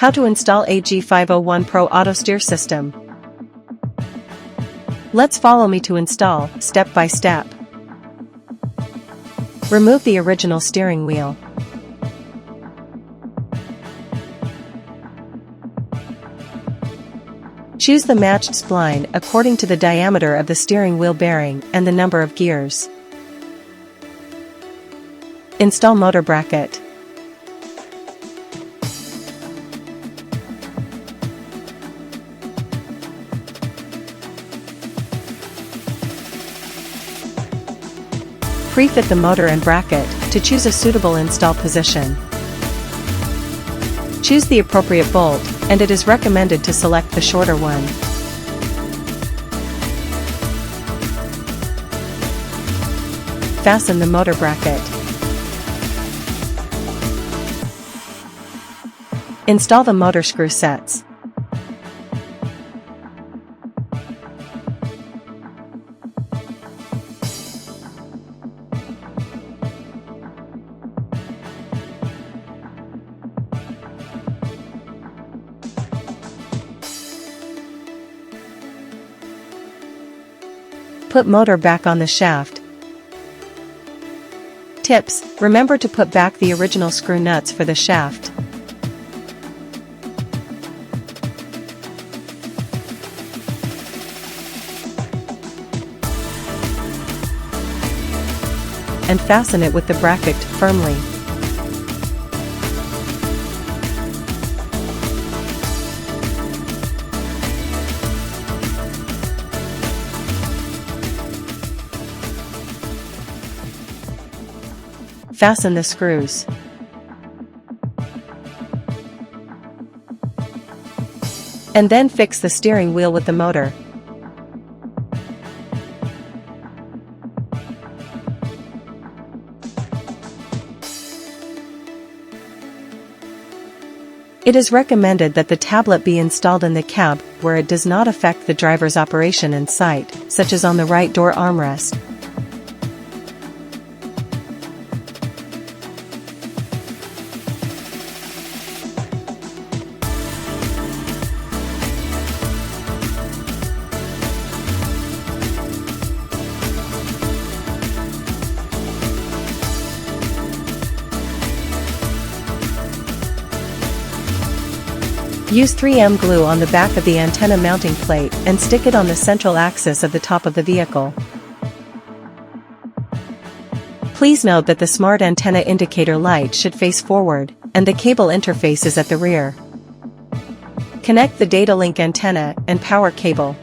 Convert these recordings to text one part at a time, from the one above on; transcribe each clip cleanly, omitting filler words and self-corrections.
How to install AG501 Pro Autosteer system. Let's follow me to install, step by step. Remove the original steering wheel. Choose the matched spline according to the diameter of the steering wheel bearing and the number of gears. Install motor bracket. Pre-fit the motor and bracket to choose a suitable install position. Choose the appropriate bolt, and it is recommended to select the shorter one. Fasten the motor bracket. Install the motor screw sets. Put motor back on the shaft. Tips: remember to put back the original screw nuts for the shaft. And fasten it with the bracket firmly. Fasten the screws. And then fix the steering wheel with the motor. It is recommended that the tablet be installed in the cab where it does not affect the driver's operation in sight, such as on the right door armrest. Use 3M glue on the back of the antenna mounting plate and stick it on the central axis of the top of the vehicle. Please note that the smart antenna indicator light should face forward, and the cable interface is at the rear. Connect the data link antenna and power cable.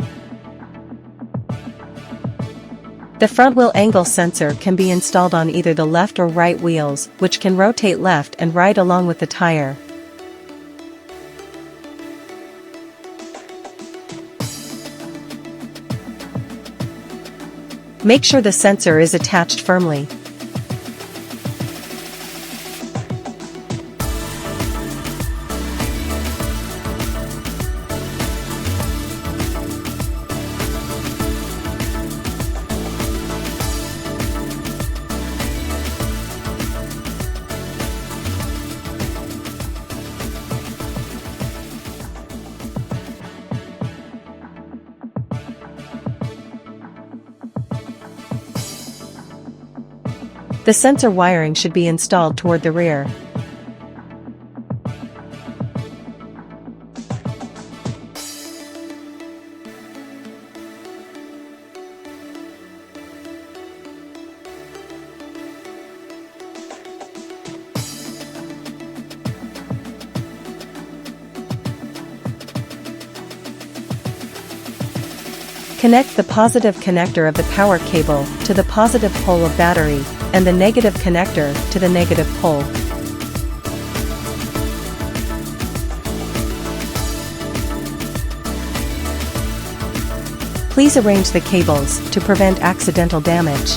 The front wheel angle sensor can be installed on either the left or right wheels, which can rotate left and right along with the tire. Make sure the sensor is attached firmly. The sensor wiring should be installed toward the rear. Connect the positive connector of the power cable to the positive pole of battery, and the negative connector to the negative pole. Please arrange the cables to prevent accidental damage.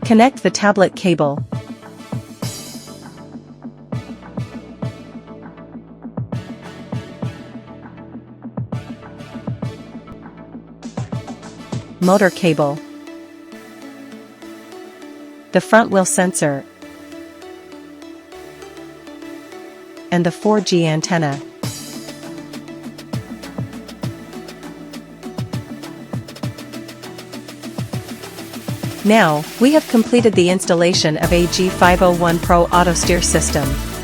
Connect the tablet cable. motor cable, the front wheel sensor, and the 4G antenna. Now, we have completed the installation of AG501 Pro Autosteer system.